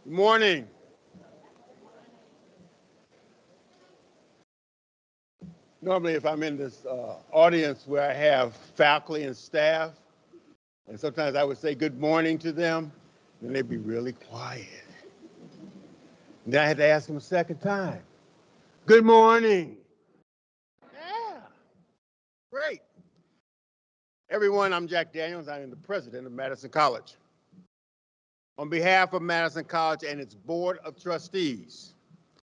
Good morning. Normally, if I'm in this audience where I have faculty and staff, and sometimes I would say good morning to them, and they'd be really quiet. And then I had to ask them a second time. Good morning. Yeah, great. Everyone, I'm Jack Daniels. I am the president of Madison College. On behalf of Madison College and its Board of Trustees,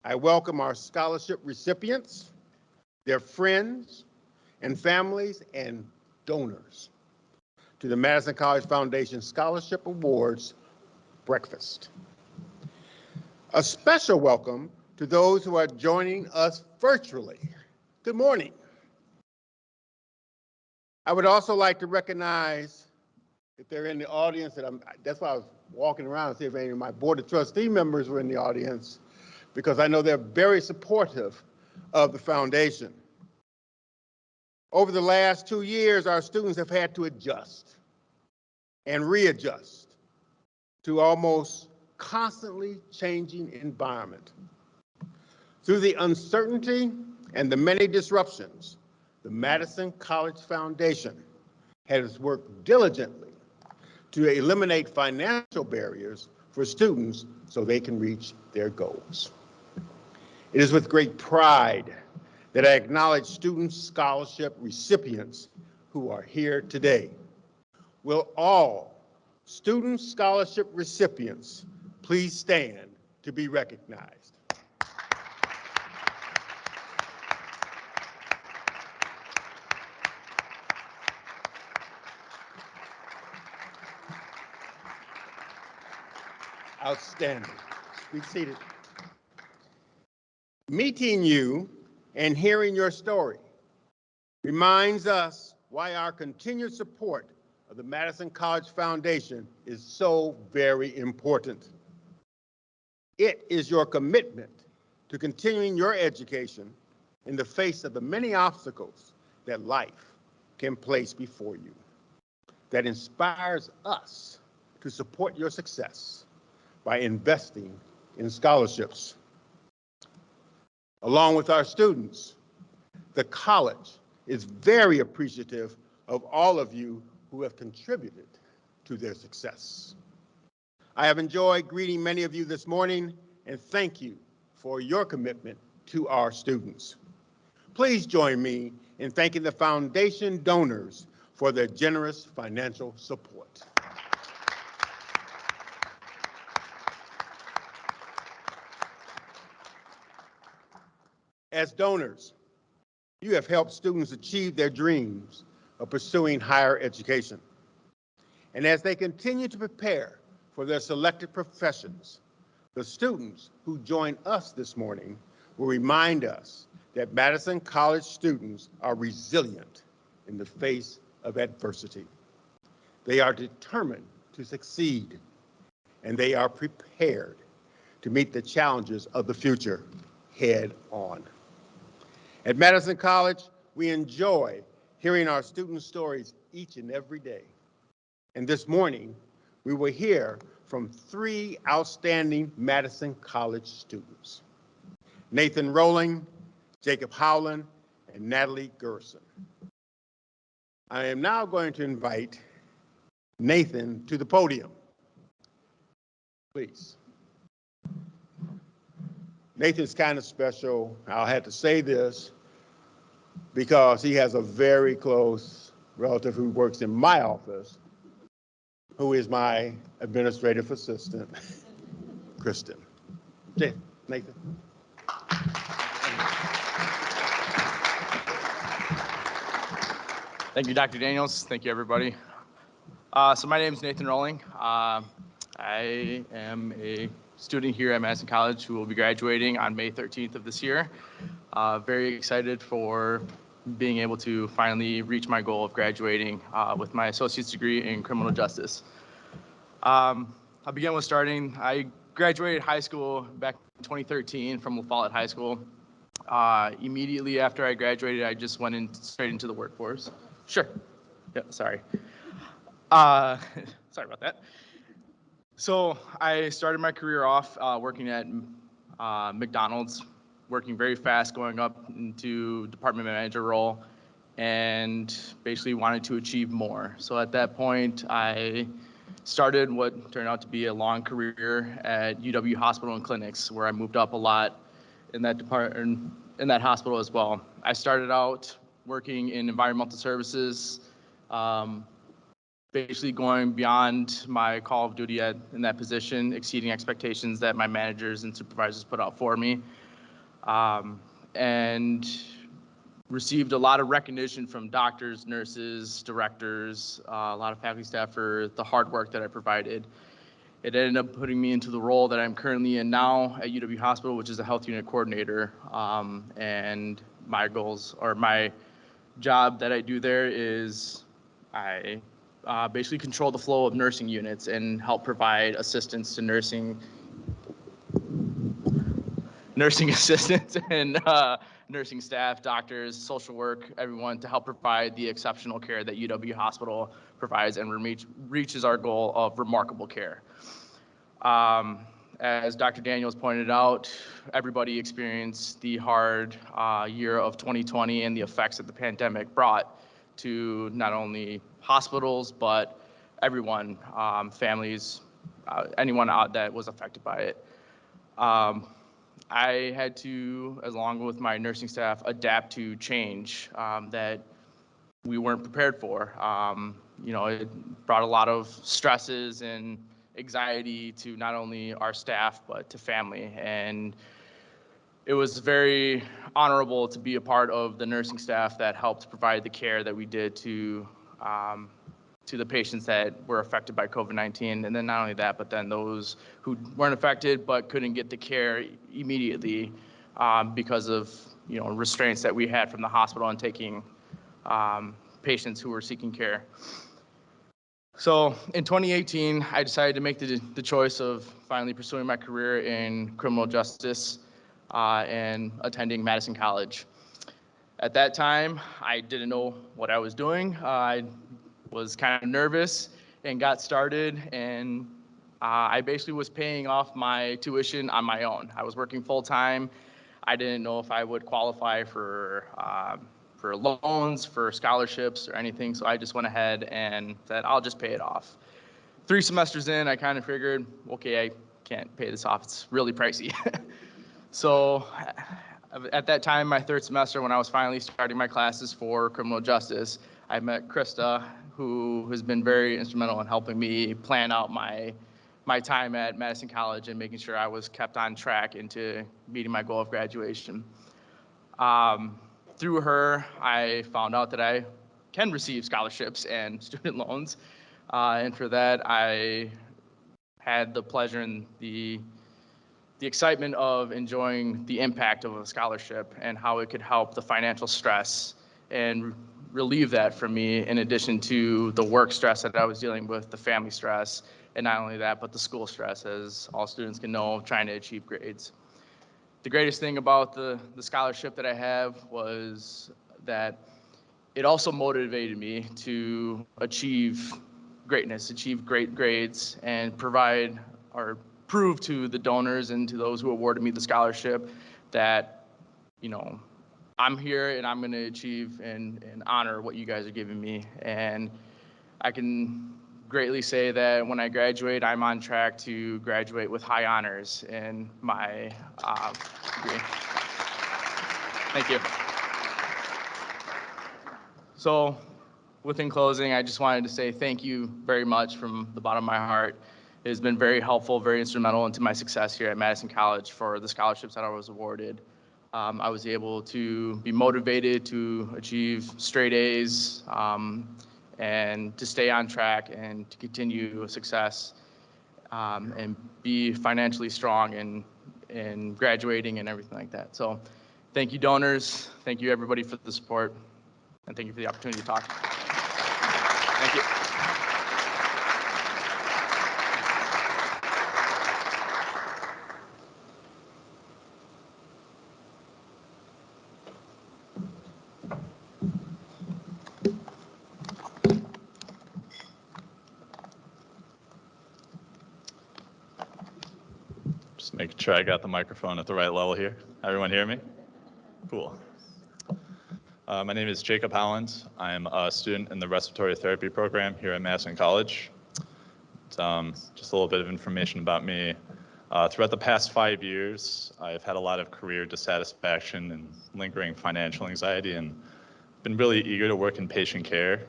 I welcome our scholarship recipients, their friends and families, and donors to the Madison College Foundation Scholarship Awards breakfast. A special welcome to those who are joining us virtually. Good morning. I would also like to recognize, if they're in the audience, that's why I was walking around to see if any of my Board of Trustee members were in the audience, because I know they're very supportive of the foundation. Over the last 2 years, our students have had to adjust and readjust to almost constantly changing environment. Through the uncertainty and the many disruptions, the Madison College Foundation has worked diligently to eliminate financial barriers for students so they can reach their goals. It is with great pride that I acknowledge student scholarship recipients who are here today. Will all student scholarship recipients please stand to be recognized? Outstanding. Be seated. Meeting you and hearing your story reminds us why our continued support of the Madison College Foundation is so very important. It is your commitment to continuing your education in the face of the many obstacles that life can place before you that inspires us to support your success by investing in scholarships. Along with our students, the college is very appreciative of all of you who have contributed to their success. I have enjoyed greeting many of you this morning, and thank you for your commitment to our students. Please join me in thanking the foundation donors for their generous financial support. As donors, you have helped students achieve their dreams of pursuing higher education. And as they continue to prepare for their selected professions, the students who join us this morning will remind us that Madison College students are resilient in the face of adversity. They are determined to succeed, and they are prepared to meet the challenges of the future head on. At Madison College, we enjoy hearing our students' stories each and every day. And this morning, we will hear from 3 outstanding Madison College students: Nathan Rowling, Jacob Howland, and Natalie Gardner. I am now going to invite Nathan to the podium. Please. Nathan's kind of special. I'll have to say this because he has a very close relative who works in my office, who is my administrative assistant, Kristen. Nathan. Thank you, Dr. Daniels. Thank you, everybody. So my name is Nathan Rowling. I am a student here at Madison College who will be graduating on May 13th of this year. Very excited for being able to finally reach my goal of graduating with my associate's degree in criminal justice. I'll begin with I graduated high school back in 2013 from La Follette High School. Immediately after I graduated, I just went straight into the workforce. Sure. Yeah, sorry. Sorry about that. So I started my career off working at McDonald's, working very fast, going up into department manager role, and basically wanted to achieve more. So at that point, I started what turned out to be a long career at UW Hospital and Clinics, where I moved up a lot in that department, in that hospital as well. I started out working in environmental services, basically going beyond my call of duty in that position, exceeding expectations that my managers and supervisors put out for me, and received a lot of recognition from doctors, nurses, directors, a lot of faculty staff for the hard work that I provided. It ended up putting me into the role that I'm currently in now at UW Hospital, which is a health unit coordinator. And my goals, or my job that I do there, is I basically control the flow of nursing units and help provide assistance to nursing assistants and nursing staff, doctors, social work, everyone, to help provide the exceptional care that UW Hospital provides and reaches our goal of remarkable care. As Dr. Daniels pointed out, everybody experienced the hard year of 2020 and the effects that the pandemic brought to not only hospitals, but everyone, families, anyone out that was affected by it. I had to, along with my nursing staff, adapt to change that we weren't prepared for. It brought a lot of stresses and anxiety to not only our staff, but to family. And it was very honorable to be a part of the nursing staff that helped provide the care that we did to the patients that were affected by COVID-19. And then not only that, but then those who weren't affected but couldn't get the care immediately because of restraints that we had from the hospital on taking patients who were seeking care. So in 2018, I decided to make the choice of finally pursuing my career in criminal justice and attending Madison College. At that time, I didn't know what I was doing. I was kind of nervous and got started, and I basically was paying off my tuition on my own. I was working full time. I didn't know if I would qualify for loans, for scholarships, or anything, so I just went ahead and said, I'll just pay it off. 3 semesters in, I kind of figured, okay, I can't pay this off. It's really pricey. So at that time, my 3rd semester, when I was finally starting my classes for criminal justice, I met Krista, who has been very instrumental in helping me plan out my time at Madison College and making sure I was kept on track into meeting my goal of graduation. Through her, I found out that I can receive scholarships and student loans. And for that, I had the pleasure and the excitement of enjoying the impact of a scholarship and how it could help the financial stress and relieve that from me, in addition to the work stress that I was dealing with, the family stress, and not only that, but the school stress, as all students can know, trying to achieve grades. The greatest thing about the scholarship that I have was that it also motivated me to achieve greatness, achieve great grades, and provide or prove to the donors and to those who awarded me the scholarship that, I'm here and I'm going to achieve and honor what you guys are giving me. And I can greatly say that when I graduate, I'm on track to graduate with high honors in my degree. Thank you. So, within closing, I just wanted to say thank you very much from the bottom of my heart. It has been very helpful, very instrumental into my success here at Madison College for the scholarships that I was awarded. I was able to be motivated to achieve straight A's and to stay on track and to continue success and be financially strong in graduating and everything like that. So thank you, donors. Thank you, everybody, for the support. And thank you for the opportunity to talk. Thank you. Making sure I got the microphone at the right level here. Everyone hear me? Cool. My name is Jacob Howland. I'm a student in the respiratory therapy program here at Madison College. Just a little bit of information about me. Throughout the past 5 years, I've had a lot of career dissatisfaction and lingering financial anxiety, and been really eager to work in patient care.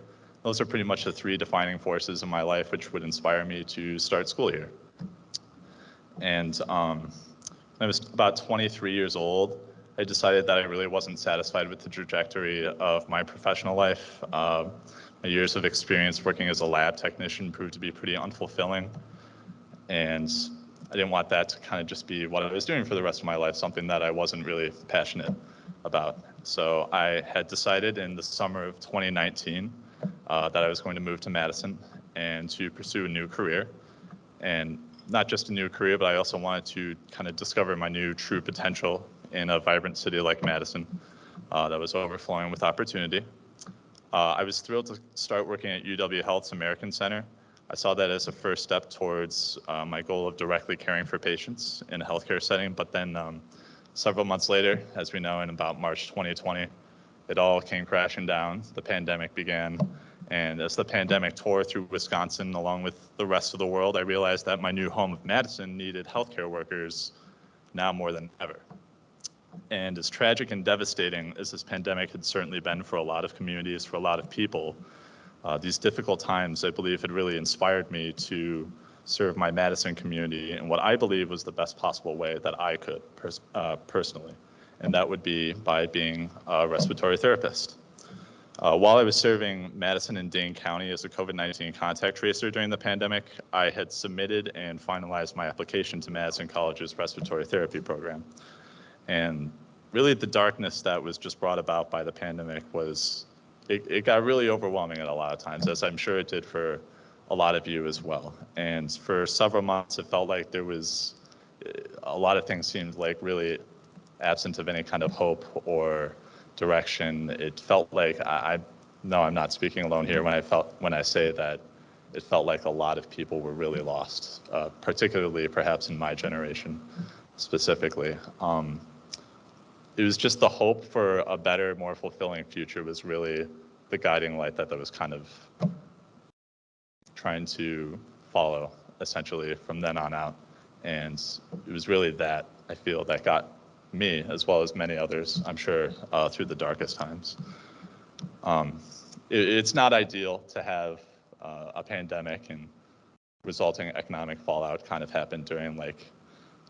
Those are pretty much the three defining forces in my life which would inspire me to start school here. And when I was about 23 years old, I decided that I really wasn't satisfied with the trajectory of my professional life. My years of experience working as a lab technician proved to be pretty unfulfilling. And I didn't want that to kind of just be what I was doing for the rest of my life, something that I wasn't really passionate about. So I had decided in the summer of 2019 that I was going to move to Madison and to pursue a new career. And not just a new career, but I also wanted to kind of discover my new true potential in a vibrant city like Madison that was overflowing with opportunity. I was thrilled to start working at UW Health's American Center. I saw that as a first step towards my goal of directly caring for patients in a healthcare setting. But then several months later, as we know, in about March 2020, it all came crashing down. The pandemic began. And as the pandemic tore through Wisconsin along with the rest of the world, I realized that my new home of Madison needed healthcare workers now more than ever. And as tragic and devastating as this pandemic had certainly been for a lot of communities, for a lot of people, these difficult times, I believe, had really inspired me to serve my Madison community in what I believe was the best possible way that I could personally. And that would be by being a respiratory therapist. While I was serving Madison and Dane County as a COVID-19 contact tracer during the pandemic, I had submitted and finalized my application to Madison College's respiratory therapy program. And really the darkness that was just brought about by the pandemic was, it got really overwhelming at a lot of times, as I'm sure it did for a lot of you as well. And for several months, it felt like there was, a lot of things seemed like really absent of any kind of hope or direction. It felt like, I know I'm not speaking alone here when I say that it felt like a lot of people were really lost, particularly perhaps in my generation specifically. It was just the hope for a better, more fulfilling future was really the guiding light that was kind of trying to follow essentially from then on out. And it was really that, I feel, that got me, as well as many others, I'm sure, through the darkest times. It's not ideal to have a pandemic and resulting economic fallout kind of happen during like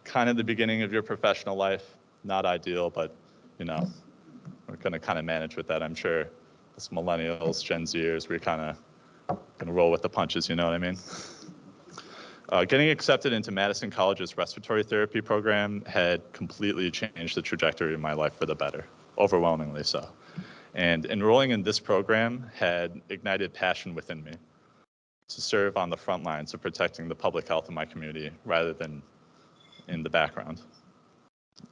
kind of the beginning of your professional life. Not ideal, but you know, we're gonna kind of manage with that. I'm sure as millennials, Gen Zers, we're kind of gonna roll with the punches, you know what I mean? Getting accepted into Madison College's respiratory therapy program had completely changed the trajectory of my life for the better, overwhelmingly so. And enrolling in this program had ignited passion within me to serve on the front lines of protecting the public health of my community rather than in the background.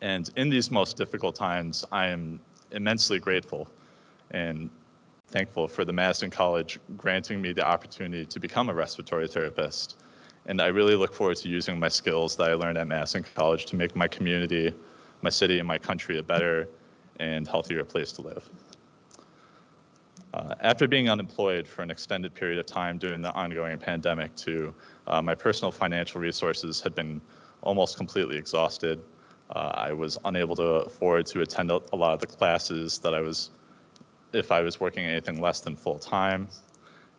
And in these most difficult times, I am immensely grateful and thankful for the Madison College granting me the opportunity to become a respiratory therapist. And I really look forward to using my skills that I learned at Madison College to make my community, my city, and my country a better and healthier place to live. After being unemployed for an extended period of time during the ongoing pandemic too, my personal financial resources had been almost completely exhausted. I was unable to afford to attend a lot of the classes that if I was working anything less than full time.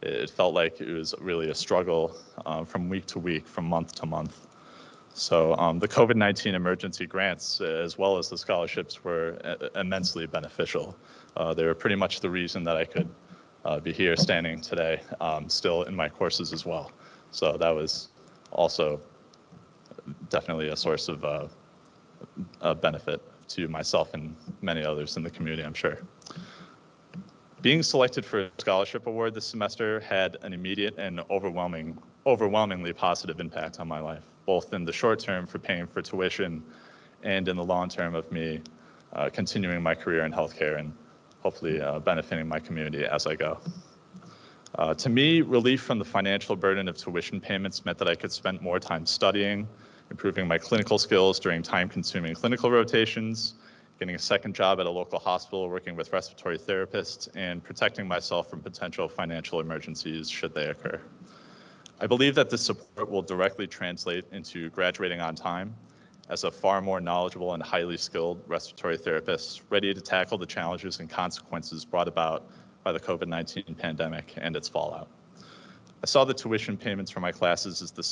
It felt like it was really a struggle from week to week, from month to month. So the COVID-19 emergency grants, as well as the scholarships, were immensely beneficial. They were pretty much the reason that I could be here standing today, still in my courses as well. So that was also definitely a source of benefit to myself and many others in the community, I'm sure. Being selected for a scholarship award this semester had an immediate and overwhelmingly positive impact on my life, both in the short term for paying for tuition and in the long term of me continuing my career in healthcare and hopefully benefiting my community as I go. To me, relief from the financial burden of tuition payments meant that I could spend more time studying improving my clinical skills during time-consuming clinical rotations, getting a second job at a local hospital working with respiratory therapists, and protecting myself from potential financial emergencies should they occur. I believe that this support will directly translate into graduating on time as a far more knowledgeable and highly skilled respiratory therapist, ready to tackle the challenges and consequences brought about by the COVID-19 pandemic and its fallout. I saw the tuition payments for my classes as the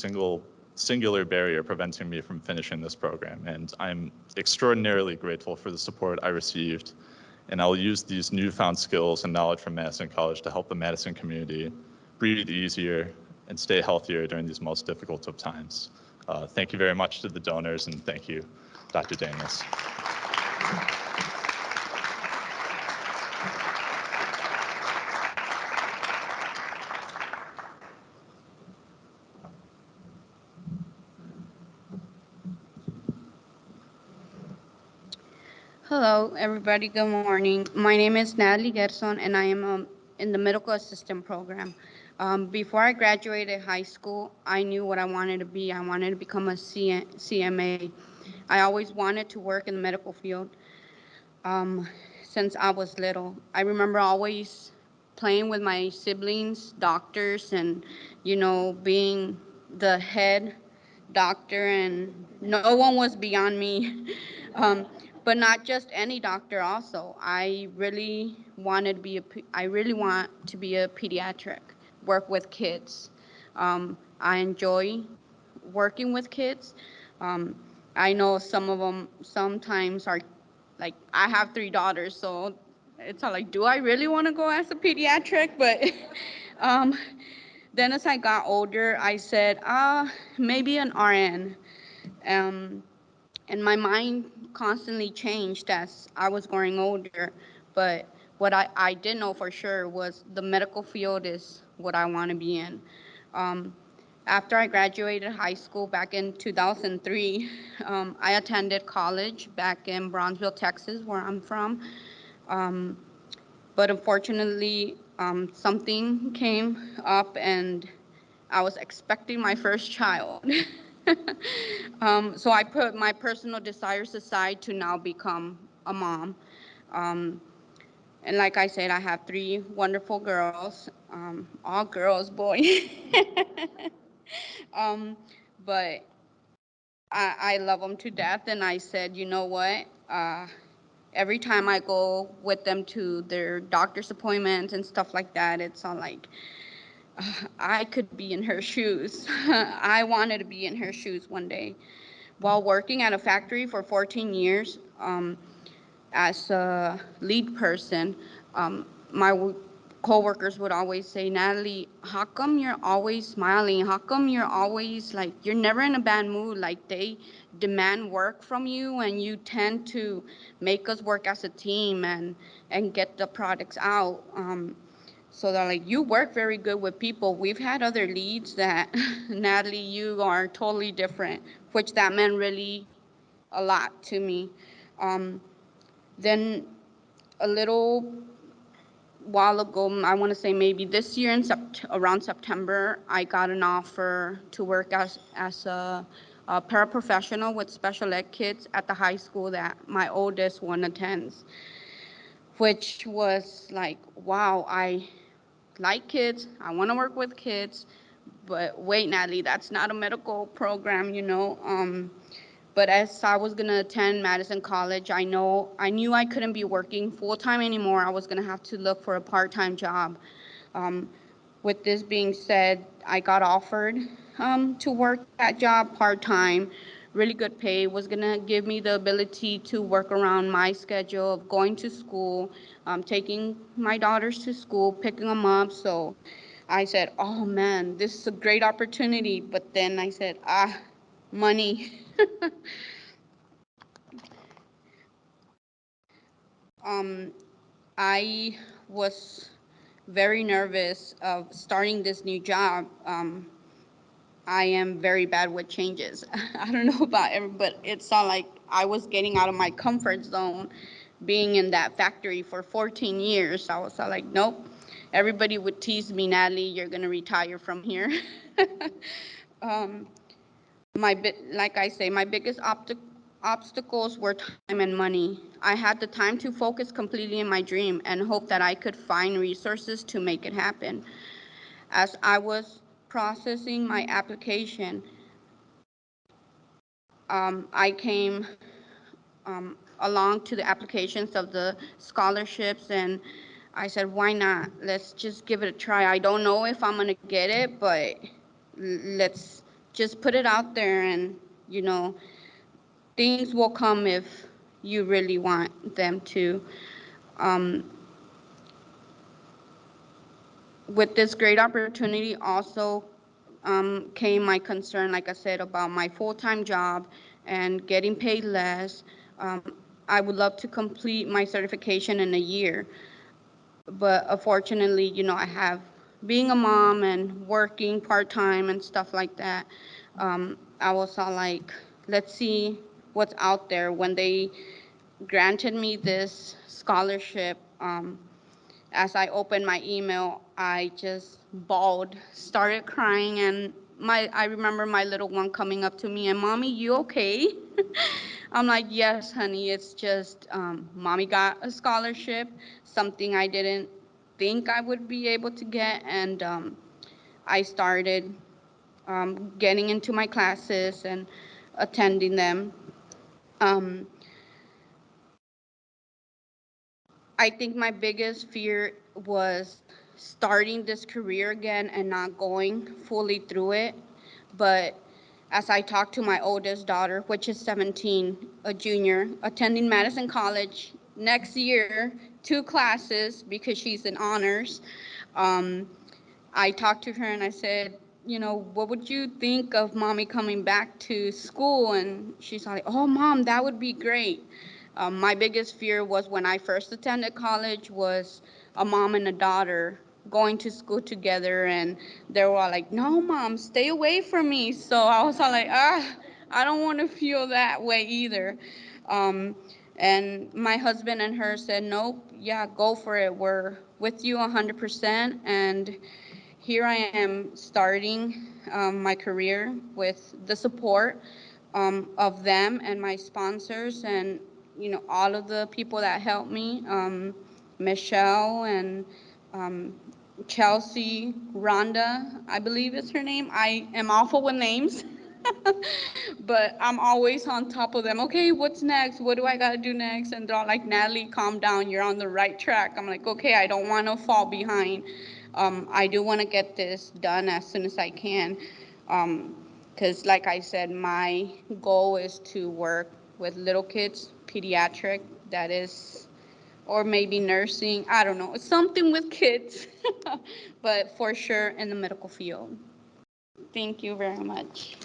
singular barrier preventing me from finishing this program, and I'm extraordinarily grateful for the support I received, and I'll use these newfound skills and knowledge from Madison College to help the Madison community breathe easier and stay healthier during these most difficult of times. Thank you very much to the donors, and thank you, Dr. Daniels. Hello, everybody. Good morning. My name is Natalie Gardner, and I am in the medical assistant program. Before I graduated high school, I knew what I wanted to be. I wanted to become a CMA. I always wanted to work in the medical field since I was little. I remember always playing with my siblings, doctors, and, being the head doctor, and no one was beyond me. But not just any doctor also. I really want to be a pediatric, work with kids. I enjoy working with kids. I know some of them sometimes are like, I have 3 daughters, so it's all like, do I really want to go as a pediatric? But then as I got older, I said, maybe an RN. And my mind constantly changed as I was growing older. But what I did know for sure was the medical field is what I want to be in. After I graduated high school back in 2003, I attended college back in Brownsville, Texas, where I'm from. But unfortunately, something came up and I was expecting my first child. So I put my personal desires aside to now become a mom. And like I said, I have 3 wonderful girls, all girls, boy. But I love them to death, and I said, you know what? Every time I go with them to their doctor's appointments and stuff like that, it's all like, I could be in her shoes. I wanted to be in her shoes one day. While working at a factory for 14 years as a lead person, my coworkers would always say, Natalie, how come you're always smiling? How come you're always like, you're never in a bad mood? Like, they demand work from you and you tend to make us work as a team and get the products out. So they're like, you work very good with people. We've had other leads that, Natalie, you are totally different, which that meant really a lot to me. Then a little while ago, I want to say maybe this year around September, I got an offer to work as a paraprofessional with special ed kids at the high school that my oldest one attends, which was like, wow, I like kids, I want to work with kids, but wait, Natalie, that's not a medical program. But as I was going to attend Madison College, I knew I couldn't be working full-time anymore. I was going to have to look for a part-time job. With this being said, I got offered to work that job part-time, really good pay, was going to give me the ability to work around my schedule of going to school, taking my daughters to school, picking them up. So I said, oh man, this is a great opportunity. But then I said, money. I was very nervous of starting this new job. I am very bad with changes. I don't know about everybody, but it's not like I was getting out of my comfort zone being in that factory for 14 years. I was like, nope. Everybody would tease me, Natalie, you're going to retire from here. like I say, my biggest obstacles were time and money. I had the time to focus completely in my dream and hope that I could find resources to make it happen. As I was processing my application, I came along to the applications of the scholarships, and I said, why not? Let's just give it a try. I don't know if I'm gonna get it, but let's just put it out there, and things will come if you really want them to. Um, with this great opportunity also came my concern, like I said, about my full-time job and getting paid less. Um, I would love to complete my certification in a year, but unfortunately, I have, being a mom and working part-time and stuff like that, I was all like, let's see what's out there. When they granted me this scholarship, as I opened my email, I just bawled, started crying, and I remember my little one coming up to me and, Mommy, you okay? I'm like, yes, honey, it's just Mommy got a scholarship, something I didn't think I would be able to get, and I started getting into my classes and attending them. Um, I think my biggest fear was starting this career again and not going fully through it. But as I talked to my oldest daughter, which is 17, a junior, attending Madison College next year, 2 classes because she's in honors, um, I talked to her and I said, what would you think of Mommy coming back to school? And she's like, oh, Mom, that would be great. My biggest fear was when I first attended college was a mom and a daughter going to school together, and they were all like, no, Mom, stay away from me. So I was all like, I don't want to feel that way either. Um, and my husband and her said, nope, yeah, go for it. We're with you 100%. And here I am starting my career with the support of them and my sponsors, and all of the people that helped me, Michelle and um, Chelsea, Rhonda, I believe is her name. I am awful with names. But I'm always on top of them. Okay, what's next? What do I got to do next? And they're all like, Natalie, calm down. You're on the right track. I'm like, okay, I don't want to fall behind. I do want to get this done as soon as I can. Because like I said, my goal is to work with little kids, pediatric, that is, or maybe nursing. I don't know, something with kids, but for sure in the medical field. Thank you very much.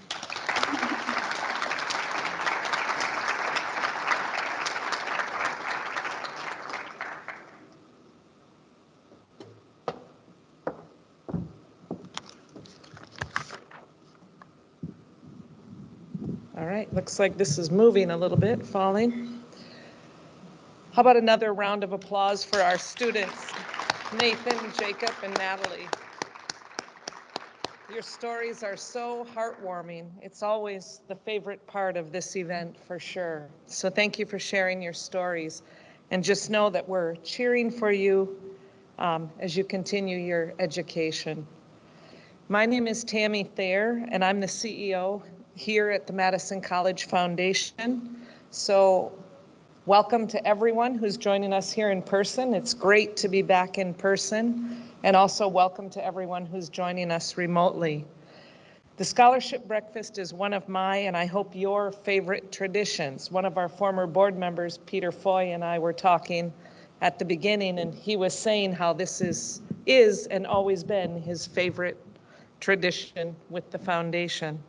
All right, looks like this is moving a little bit, falling. How about another round of applause for our students, Nathan, Jacob, and Natalie. Your stories are so heartwarming. It's always the favorite part of this event for sure. So thank you for sharing your stories. And just know that we're cheering for you as you continue your education. My name is Tammy Thayer, and I'm the CEO here at the Madison College Foundation. So welcome to everyone who's joining us here in person. It's great to be back in person. And also welcome to everyone who's joining us remotely. The Scholarship Breakfast is one of my, and I hope your, favorite traditions. One of our former board members, Peter Foy, and I were talking at the beginning, and he was saying how this is and always been his favorite tradition with the foundation.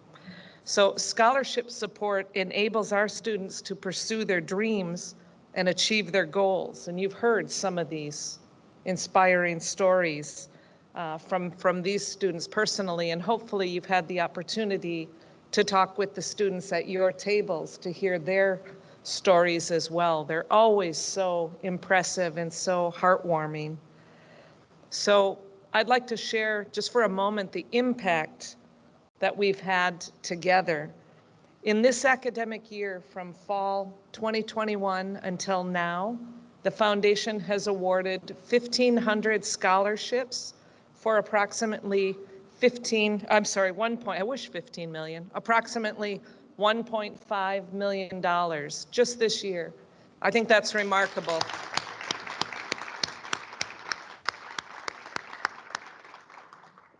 So scholarship support enables our students to pursue their dreams and achieve their goals. And you've heard some of these inspiring stories from these students personally, and hopefully you've had the opportunity to talk with the students at your tables to hear their stories as well. They're always so impressive and so heartwarming. So I'd like to share just for a moment the impact that we've had together. In this academic year, from fall 2021 until now, the foundation has awarded 1,500 scholarships for approximately 15 million, approximately $1.5 million just this year. I think that's remarkable.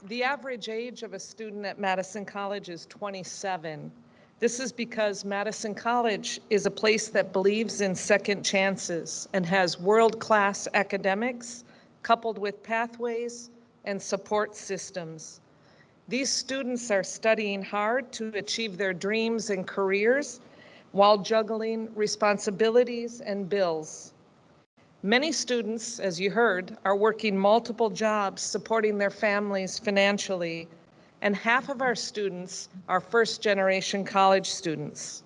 The average age of a student at Madison College is 27. This is because Madison College is a place that believes in second chances and has world-class academics coupled with pathways and support systems. These students are studying hard to achieve their dreams and careers while juggling responsibilities and bills. Many students, as you heard, are working multiple jobs supporting their families financially, and half of our students are first-generation college students.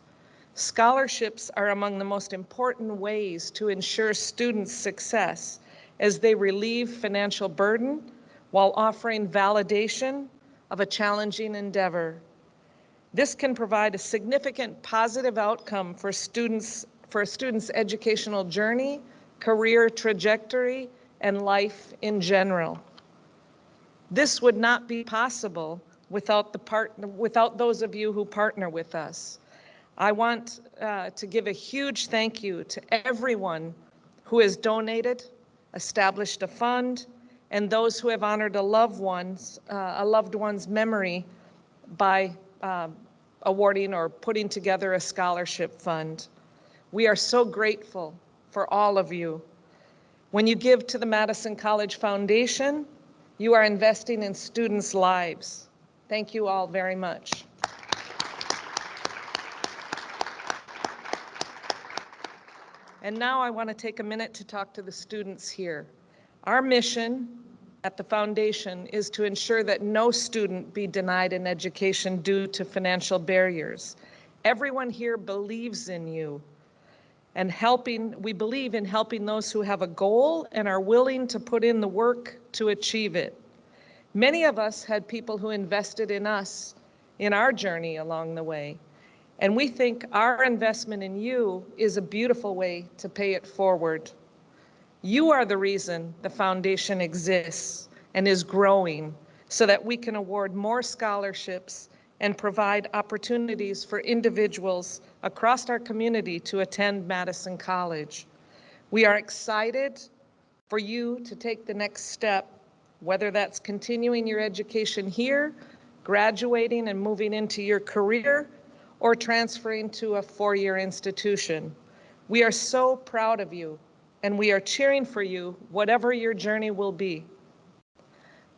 Scholarships are among the most important ways to ensure students' success as they relieve financial burden while offering validation of a challenging endeavor. This can provide a significant positive outcome for a student's educational journey, career trajectory, and life in general. This would not be possible without those of you who partner with us. I want to give a huge thank you to everyone who has donated, established a fund, and those who have honored a loved one's memory by awarding or putting together a scholarship fund. We are so grateful for all of you. When you give to the Madison College Foundation, you are investing in students' lives. Thank you all very much. And now I want to take a minute to talk to the students here. Our mission at the foundation is to ensure that no student be denied an education due to financial barriers. Everyone here believes in you. And we believe in helping those who have a goal and are willing to put in the work to achieve it. Many of us had people who invested in us in our journey along the way. And we think our investment in you is a beautiful way to pay it forward. You are the reason the foundation exists and is growing so that we can award more scholarships and provide opportunities for individuals across our community to attend Madison College. We are excited for you to take the next step, whether that's continuing your education here, graduating and moving into your career, or transferring to a four-year institution. We are so proud of you, and we are cheering for you, whatever your journey will be.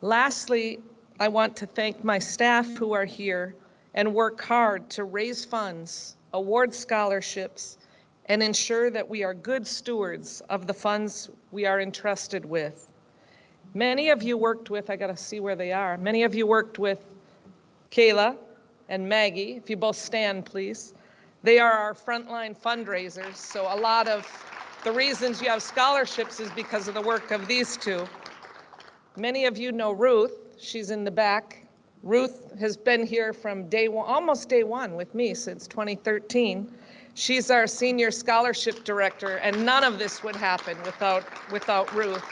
Lastly, I want to thank my staff who are here and work hard to raise funds, award scholarships, and ensure that we are good stewards of the funds we are entrusted with. Many of you worked with, I gotta see where they are, many of you worked with Kayla and Maggie, if you both stand, please. They are our frontline fundraisers, so a lot of the reasons you have scholarships is because of the work of these two. Many of you know Ruth, she's in the back. Ruth has been here from day one, almost day one with me since 2013. She's our senior scholarship director, and none of this would happen without Ruth.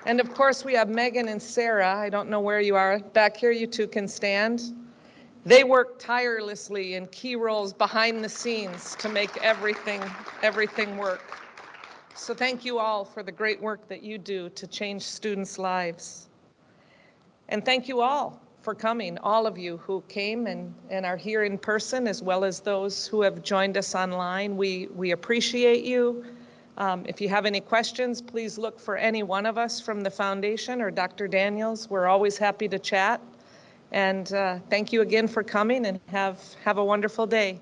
And of course, we have Megan and Sarah. I don't know where you are. Back here, you two can stand. They work tirelessly in key roles behind the scenes to make everything work. So thank you all for the great work that you do to change students' lives. And thank you all for coming, all of you who came and are here in person, as well as those who have joined us online. We appreciate you. If you have any questions, please look for any one of us from the foundation or Dr. Daniels. We're always happy to chat. And thank you again for coming, and have a wonderful day.